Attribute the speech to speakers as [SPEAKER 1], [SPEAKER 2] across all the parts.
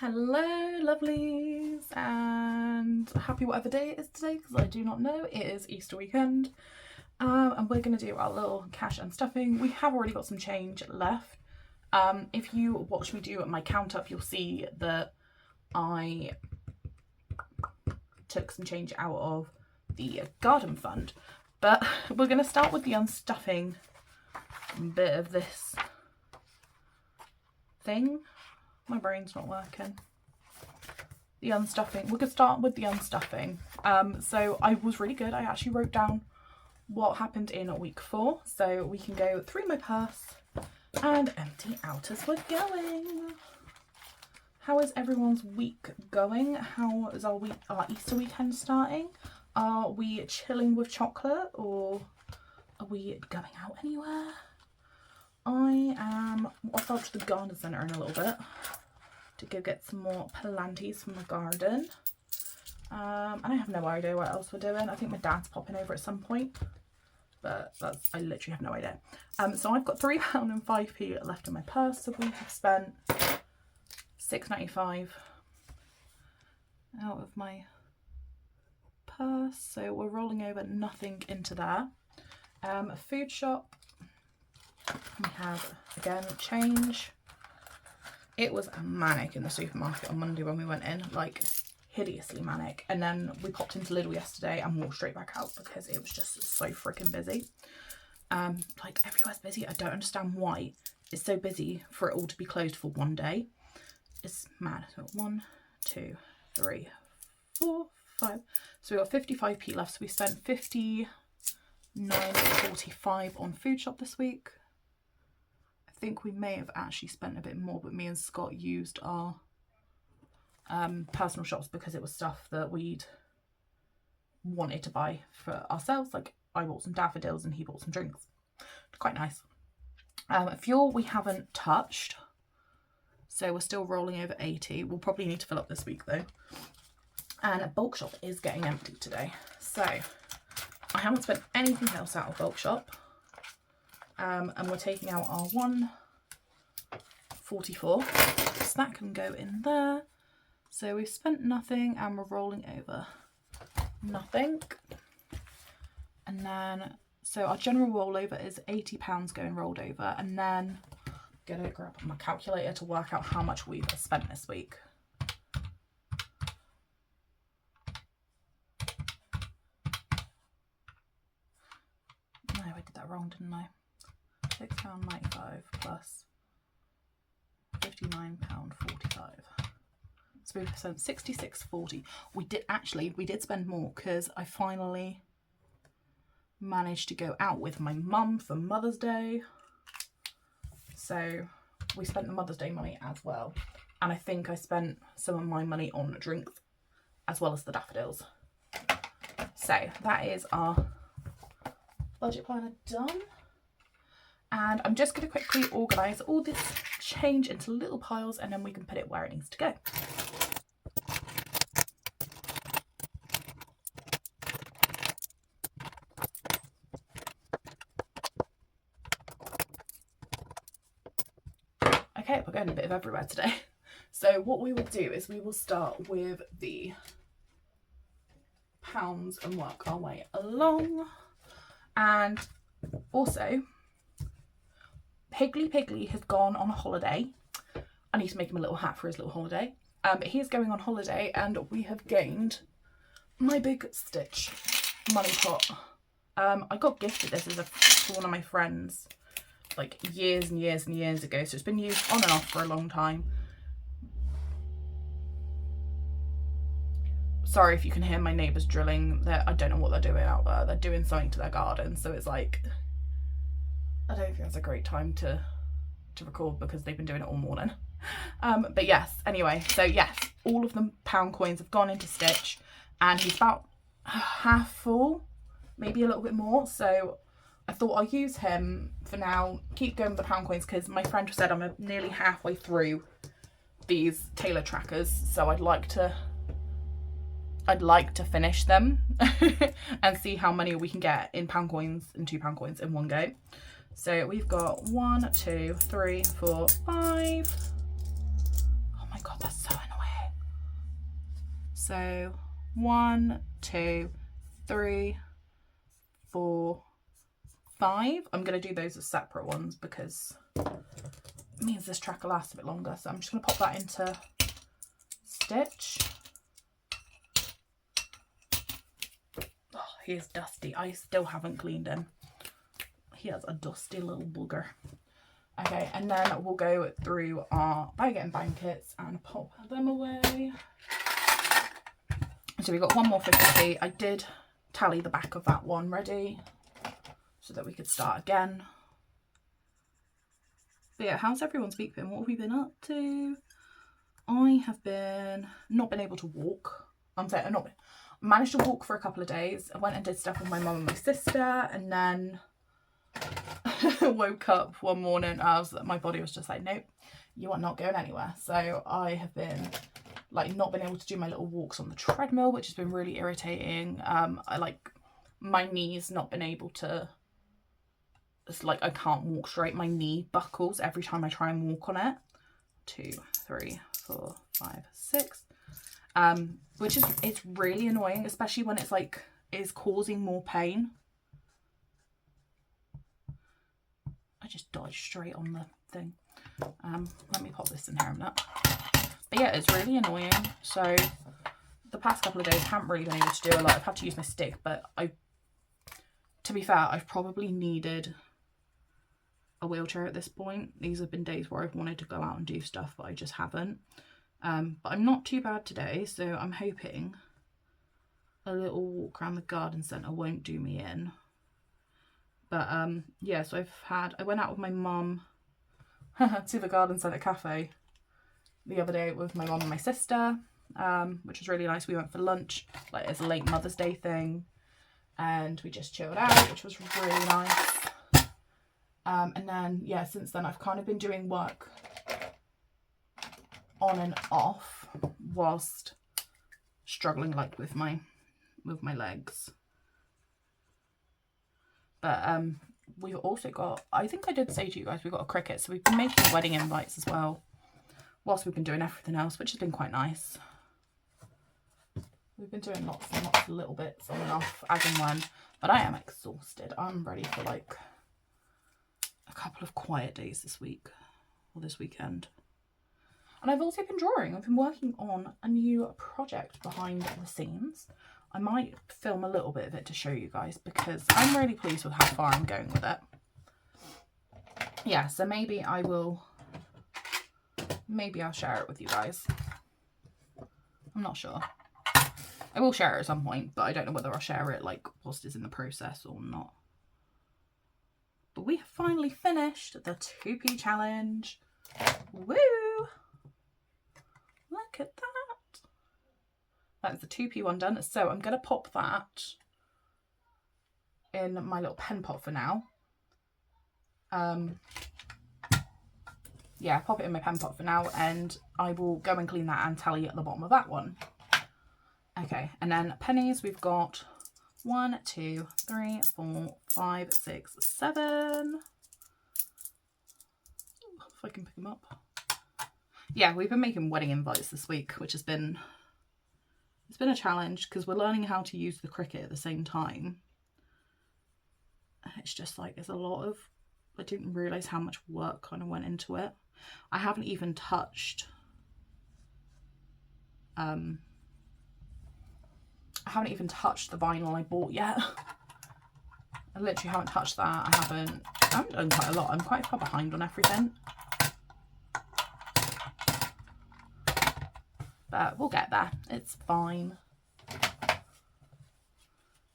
[SPEAKER 1] Hello lovelies, and happy whatever day it is today, because I do not know. It is Easter weekend, and we're going to do our little cash and stuffing. We have already got some change left. If you watch me do my count up, you'll see that I took some change out of the garden fund, but we're going to start with the unstuffing bit of this thing. My brain's not working. The unstuffing. We could start with the unstuffing. So I was really good. I actually wrote down what happened in week 4. So we can go through my purse and empty out as we're going. How is everyone's week going? How is our Easter weekend starting? Are we chilling with chocolate, or are we going out anywhere? I am off out to the garden centre in a little bit to go get some more planties from the garden. And I have no idea what else we're doing. I think my dad's popping over at some point, but I literally have no idea. So I've got £3 and 5p left in my purse. So we have spent £6.95 out of my purse. So we're rolling over nothing into there. A food shop. We have, again, change. It was manic in the supermarket on Monday when we went in, like hideously manic. And then we popped into Lidl yesterday and walked straight back out because it was just so freaking busy. Like everywhere's busy. I don't understand why it's so busy for it all to be closed for one day. It's mad. So 1, 2, 3, 4, 5. So we got 55p left. So we spent 59.45 on food shop this week. I think we may have actually spent a bit more, but me and Scott used our personal shops because it was stuff that we'd wanted to buy for ourselves. Like I bought some daffodils and he bought some drinks. Quite nice. Fuel we haven't touched, so we're still rolling over 80. We'll probably need to fill up this week though. And bulk shop is getting empty today, so I haven't spent anything else out of bulk shop. And we're taking out our 144, so that can go in there. So we've spent nothing and we're rolling over nothing. And then, so our general rollover is £80 going rolled over, and then I'm gonna grab my calculator to work out how much we've spent this week. No, I did that wrong, didn't I? £6.95 plus £59.45. So we've spent £66.40. We did spend more because I finally managed to go out with my mum for Mother's Day. So we spent the Mother's Day money as well. And I think I spent some of my money on drinks as well as the daffodils. So that is our budget planner done. And I'm just going to quickly organise all this change into little piles, and then we can put it where it needs to go. Okay, we're going a bit of everywhere today. So what we will do is we will start with the pounds and work our way along. And also, Piggly has gone on holiday. I need to make him a little hat for his little holiday. But he's going on holiday, and we have gained my big Stitch money pot. I got gifted this as for one of my friends like years and years and years ago. So it's been used on and off for a long time. Sorry if you can hear my neighbours drilling. I don't know what they're doing out there. They're doing something to their garden. So it's like, I don't think that's a great time to record because they've been doing it all morning. But yes, anyway, so yes, all of the pound coins have gone into Stitch, and he's about half full, maybe a little bit more. So I thought I'll use him for now, keep going with the pound coins, because my friend said I'm nearly halfway through these tailor trackers. So I'd like to finish them and see how many we can get in pound coins and £2 coins in one go. So we've got 1, 2, 3, 4, 5. Oh my god, that's so annoying. So 1, 2, 3, 4, 5. I'm going to do those as separate ones because it means this track will last a bit longer. So I'm just going to pop that into stitch. Oh, he is dusty. I still haven't cleaned him. He has a dusty little bugger. Okay, and then we'll go through our bag and blankets and pop them away. So we've got one more 50p. I did tally the back of that one ready so that we could start again. But yeah, how's everyone's week been? What have we been up to? I have not been able to walk. Managed to walk for a couple of days. I went and did stuff with my mum and my sister, and then woke up one morning. My body was just like, nope, you are not going anywhere. So I have been not been able to do my little walks on the treadmill, which has been really irritating. My knees not been able to. It's like I can't walk straight. My knee buckles every time I try and walk on it. 2, 3, 4, 5, 6. Which it's really annoying, especially when it's causing more pain. I just dodged straight on the thing. Let me pop this in here a minute. But yeah, it's really annoying. So the past couple of days I haven't really been able to do a lot. I've had to use my stick, but to be fair, I've probably needed a wheelchair at this point. These have been days where I've wanted to go out and do stuff, but I just haven't. But I'm not too bad today, so I'm hoping a little walk around the garden centre won't do me in. But yeah, so I went out with my mum to the garden centre cafe the other day with my mum and my sister, which was really nice. We went for lunch, as a late Mother's Day thing, and we just chilled out, which was really nice. And then yeah, since then I've kind of been doing work on and off whilst struggling with my legs. But we've also got, I think I did say to you guys, we've got a cricket, so we've been making wedding invites as well whilst we've been doing everything else, which has been quite nice. We've been doing lots and lots of little bits on and off as and when, but I am exhausted. I'm ready for a couple of quiet days this week or this weekend. And I've also been drawing. I've been working on a new project behind the scenes. I might film a little bit of it to show you guys because I'm really pleased with how far I'm going with it. Yeah, so maybe I'll share it with you guys. I'm not sure. I will share it at some point, but I don't know whether I'll share it whilst it's in the process or not. But we have finally finished the 2p challenge. Woo! Look at that. That's the 2p one done. So I'm going to pop that in my little pen pot for now. Yeah, pop it in my pen pot for now, and I will go and clean that and tally at the bottom of that one. Okay, and then pennies, we've got 1, 2, 3, 4, 5, 6, 7. If I can pick them up. Yeah, we've been making wedding invites this week, which has been, it's been a challenge because we're learning how to use the Cricut at the same time. And it's just there's a lot of, I didn't realise how much work kind of went into it. I haven't even touched the vinyl I bought yet. I literally haven't touched that. I haven't done quite a lot. I'm quite far behind on everything. But we'll get there. It's fine.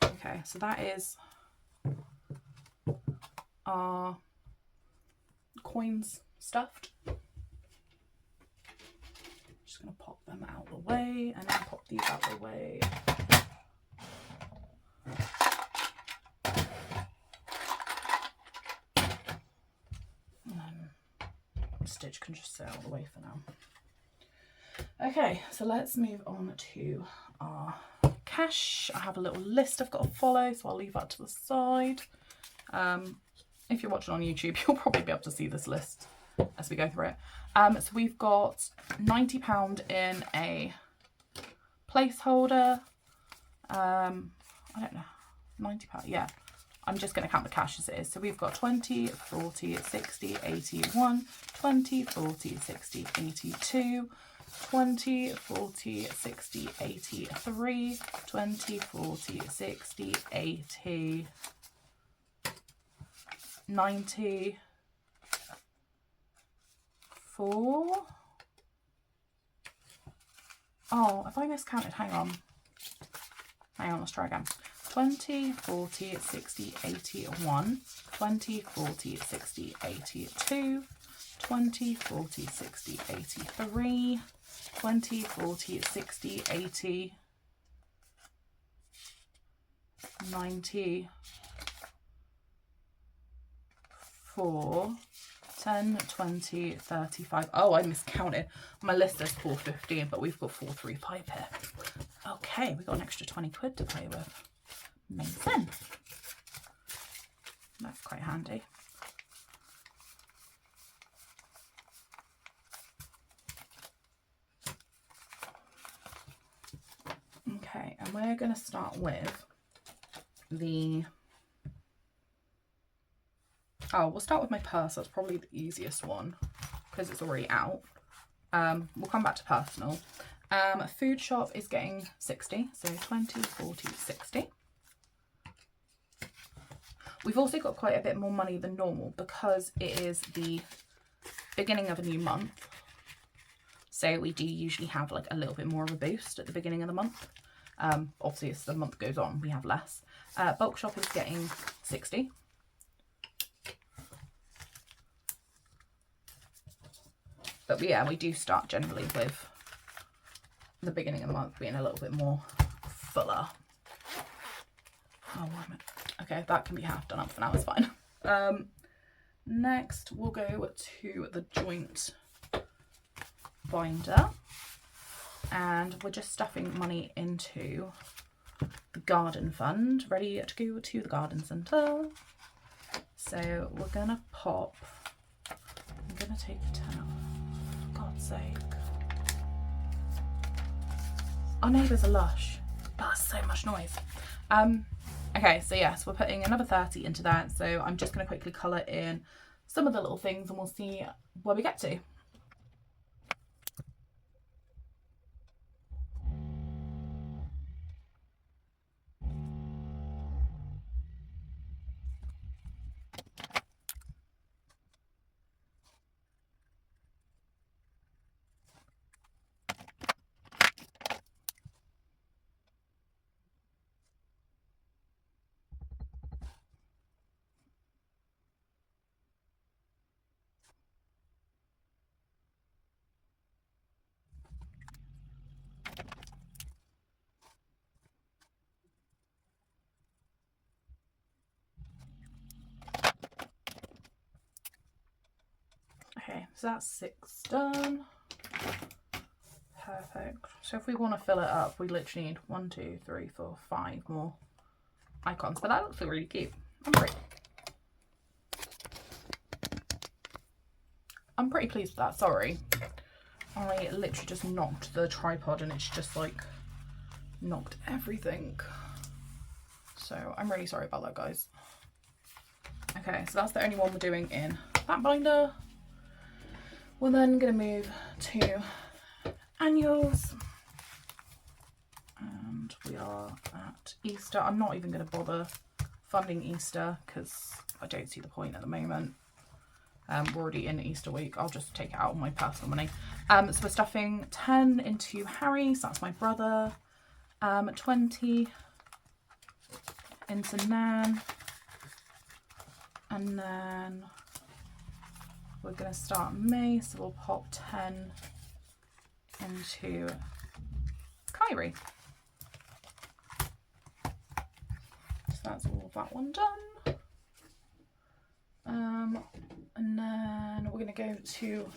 [SPEAKER 1] Okay, so that is our coins stuffed. Just going to pop them out of the way and then pop these out of the way. And then stitch can just sit out of the way for now. Okay, so let's move on to our cash. I have a little list I've got to follow, so I'll leave that to the side. If you're watching on YouTube, you'll probably be able to see this list as we go through it. So we've got £90 in a placeholder. I don't know, £90, yeah. I'm just going to count the cash as it is. So we've got 20, 40, 60, 81, 20, 40, 60, 82, 20, 40, 60, 83, 20, 40, 60, 80, 94. Oh, have I miscounted? Hang on, let's try again. 20, 40, 60, 81, 20, 40, 60, 82, 20, 40, 60, 83, 20, 40, 60, 80, 94, 10, 20, 35. Oh, I miscounted. My list says 415, but we've got 435 here. Okay, we got an extra 20 quid to play with. Amazing. That's quite handy. Okay, and we're going to start with the... Oh, we'll start with my purse. That's probably the easiest one because it's already out. We'll come back to personal. Food shop is getting 60, so 20, 40, 60. We've also got quite a bit more money than normal because it is the beginning of a new month. So we do usually have like a little bit more of a boost at the beginning of the month. Obviously, as the month goes on, we have less. Bulk shop is getting 60. But yeah, we do start generally with the beginning of the month being a little bit more fuller. Oh, wait a minute. Okay, that can be half done up for now, it's fine. Next, we'll go to the joint binder. And we're just stuffing money into the garden fund, ready to go to the garden centre. So we're going to pop, I'm going to take a 10 out, for God's sake. Our neighbours are lush. That's so much noise. Okay, so yes, we're putting another 30 into that. So I'm just going to quickly colour in some of the little things and we'll see where we get to. Okay, so that's 6 done. Perfect. So if we want to fill it up, we literally need 1, 2, 3, 4, 5 more icons. But that looks really cute. I'm pretty pleased with that. Sorry, I literally just knocked the tripod and it's just like knocked everything. So I'm really sorry about that, guys. Okay, so that's the only one we're doing in that binder. We're then going to move to annuals. And we are at Easter. I'm not even going to bother funding Easter because I don't see the point at the moment. We're already in Easter week. I'll just take it out of my personal money. So we're stuffing 10 into Harry, so that's my brother. 20 into Nan. And then we're going to start May, so we'll pop 10 into Kyrie. So that's all of that one done. And then we're going to go to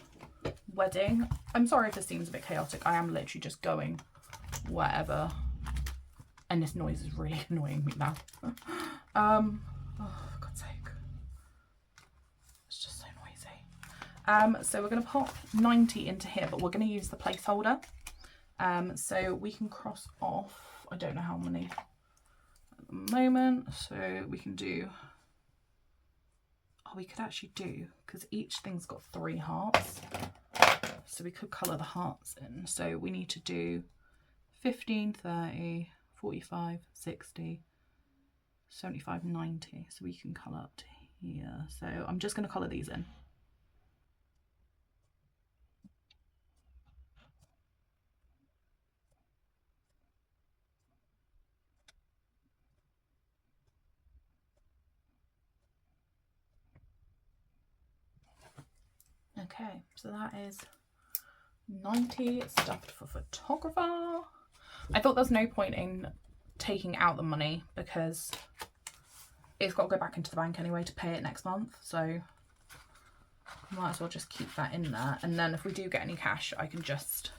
[SPEAKER 1] wedding. I'm sorry if this seems a bit chaotic. I am literally just going wherever. And this noise is really annoying me now. Oh, for God's sake. It's just so noisy. So we're going to pop 90 into here, but we're going to use the placeholder. So we can cross off, I don't know how many at the moment, so we can do, oh, we could actually do, because each thing's got 3 hearts, so we could colour the hearts in. So we need to do 15, 30, 45, 60, 75, 90. So we can colour up to here. So I'm just going to colour these in. Okay, so that is 90 stuffed for photographer. I thought there's no point in taking out the money because it's got to go back into the bank anyway to pay it next month, so might as well just keep that in there, and then if we do get any cash I can just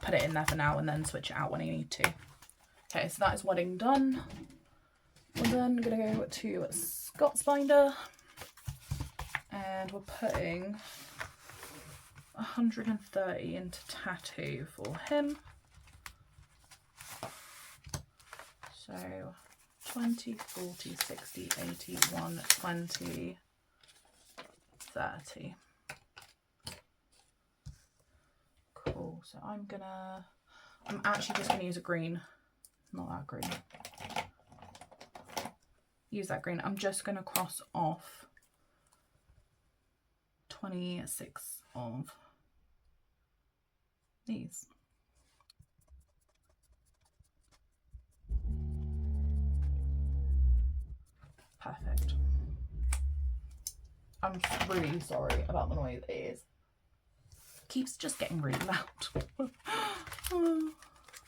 [SPEAKER 1] put it in there for now and then switch it out when I need to. Okay, so that is wedding done. We're then going to go to Scott's binder, and we're putting 130 into tattoo for him. So 20, 40, 60, 80, 120, 30. Cool. So I'm actually just gonna use a green, not that green. Use that green. I'm just gonna cross off 26 of these. Perfect. I'm really sorry about the noise. It keeps just getting really loud. Oh,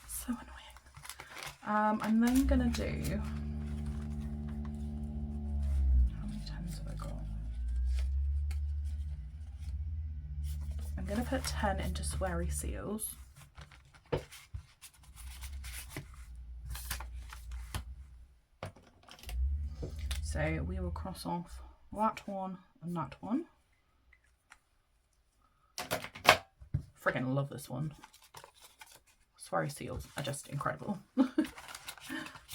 [SPEAKER 1] so annoying. I'm then gonna do, how many 10s have I got? I'm gonna put 10 into Sweary Seals. So we will cross off that one and that one. Friggin' love this one. Sweary Seals are just incredible.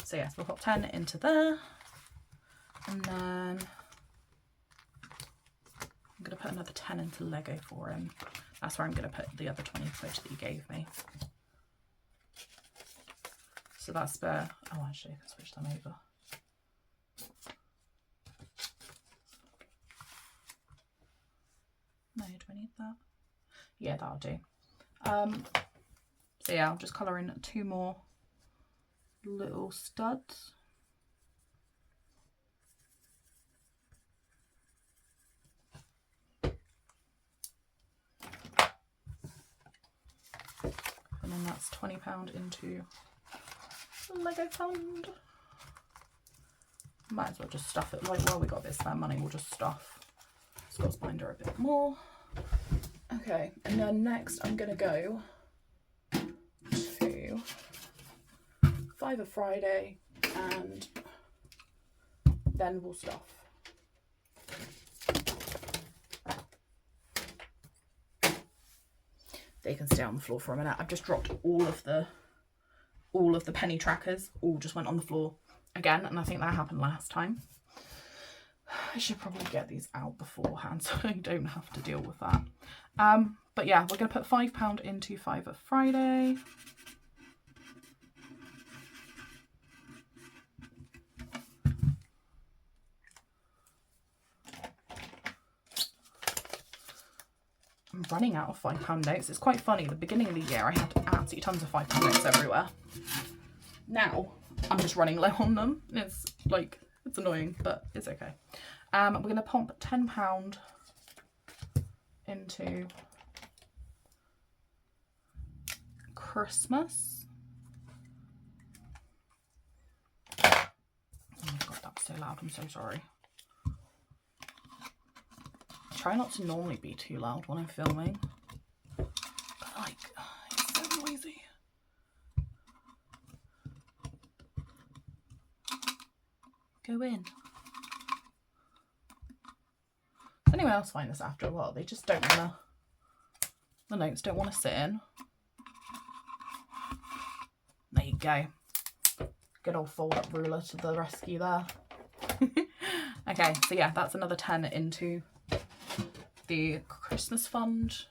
[SPEAKER 1] So yes, we'll pop 10 into there, and then I'm going to put another 10 into Lego for him. That's where I'm going to put the other 20 quid that he gave me. So that's the, oh actually I can switch them over. No, do I need that? Yeah, that'll do. So yeah, I'll just colour in 2 more little studs. And then that's £20 into Lego fund. Might as well just stuff it, like, well, we got this spare money, we'll just stuff Scott's binder a bit more. Okay, and then next I'm gonna go to Fiver Friday, and then we'll stuff. They can stay on the floor for a minute. I've just dropped all of the penny trackers, all just went on the floor again, and I think that happened last time. I should probably get these out beforehand so I don't have to deal with that. But yeah, we're going to put £5 into Fiver Friday. I'm running out of £5 notes. It's quite funny. The beginning of the year, I had absolutely tons of £5 notes everywhere. Now, I'm just running low on them. It's like, it's annoying, but it's okay. We're going to pump £10 into Christmas. Oh my god, that's so loud. I'm so sorry. I try not to normally be too loud when I'm filming, but like, it's so noisy. Go in. Does anyone else find this after a while? They just don't wanna the notes don't want to sit in. There you go. Good old fold up ruler to the rescue there. Okay, so yeah, that's another 10 into the Christmas fund.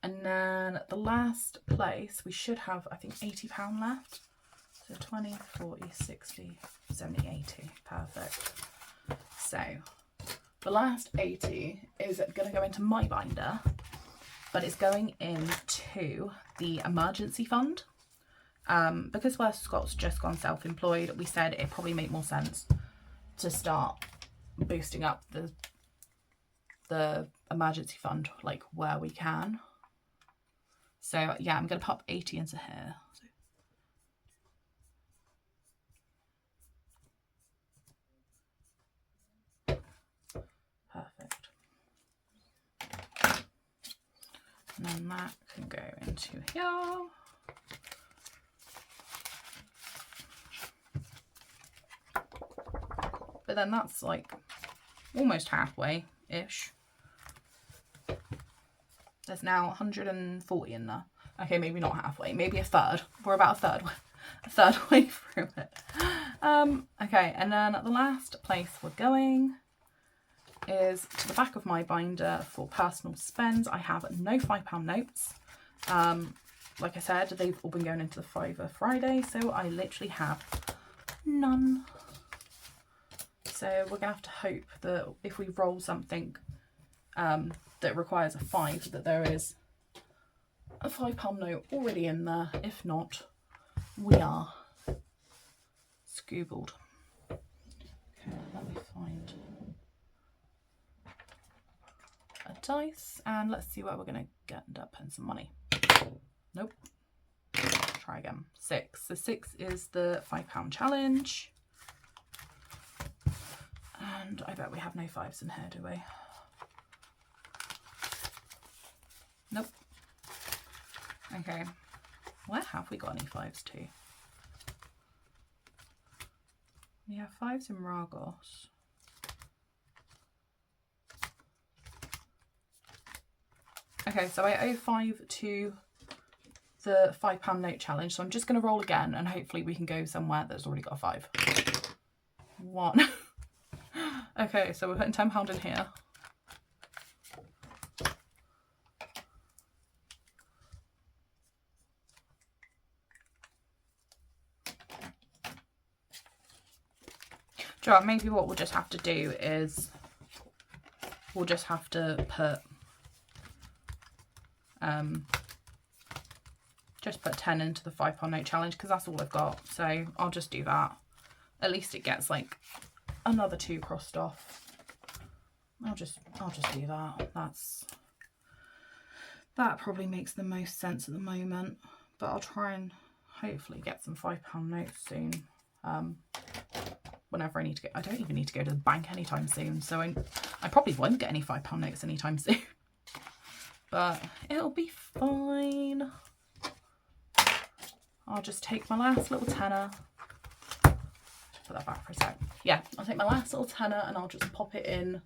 [SPEAKER 1] And then the last place, we should have, I think, £80 left. So 20, 40, 60, 70, 80. Perfect. So the last 80 is going to go into my binder, but it's going into the emergency fund. Because Scott's just gone self-employed, we said it'd probably make more sense to start boosting up the emergency fund, like where we can. So yeah, I'm going to pop 80 into here. Perfect. And then that can go into here. But then that's like almost halfway-ish. There's now 140 in there. Okay, maybe not halfway, maybe a third. We're about a third way through it. Okay, and then the last place we're going is to the back of my binder for personal spends. I have no £5 notes. Like I said, they've all been going into the Fiver Friday, so I literally have none. So we're gonna have to hope that if we roll something that requires a 5, that there is a £5 note already in there. If not, we are scoobled. Okay, let me find a dice and let's see where we're gonna end up in some money. Nope. Try again. 6. So 6 is the £5 challenge. And I bet we have no 5s in here, do we? Nope. Okay. Where have we got any 5s to? We have 5s in Ragos. Okay, so I owe 5 to the £5 note challenge, so I'm just going to roll again and hopefully we can go somewhere that's already got a 5. 1. Okay, so we're putting £10 in here. Do you know what, maybe what we'll just have to do is we'll just have to put just put 10 into the £5 note challenge because that's all I've got. So I'll just do that. At least it gets like another 2 crossed off. I'll just do that. That probably makes the most sense at the moment. But I'll try and hopefully get some £5 notes soon. Whenever I need to go, I don't even need to go to the bank anytime soon. So I probably won't get any £5 notes anytime soon. But it'll be fine. I'll just take my last little tenner. Put that back for a sec. Yeah, I'll take my last little tenner and I'll just pop it in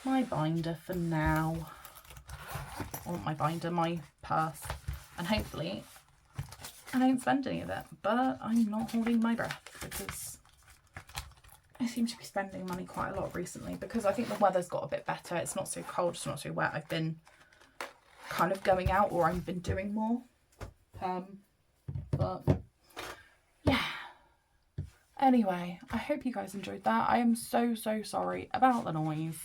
[SPEAKER 1] my binder for now. Or not my binder, my purse. And hopefully I don't spend any of it. But I'm not holding my breath because I seem to be spending money quite a lot recently because I think the weather's got a bit better. It's not so cold, it's not so wet. I've been kind of going out or I've been doing more. But yeah. Anyway, I hope you guys enjoyed that. I am so sorry about the noise.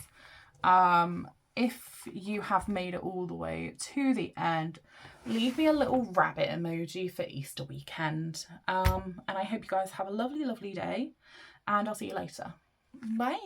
[SPEAKER 1] If you have made it all the way to the end, leave me a little rabbit emoji for Easter weekend. And I hope you guys have a lovely day and I'll see you later. Bye.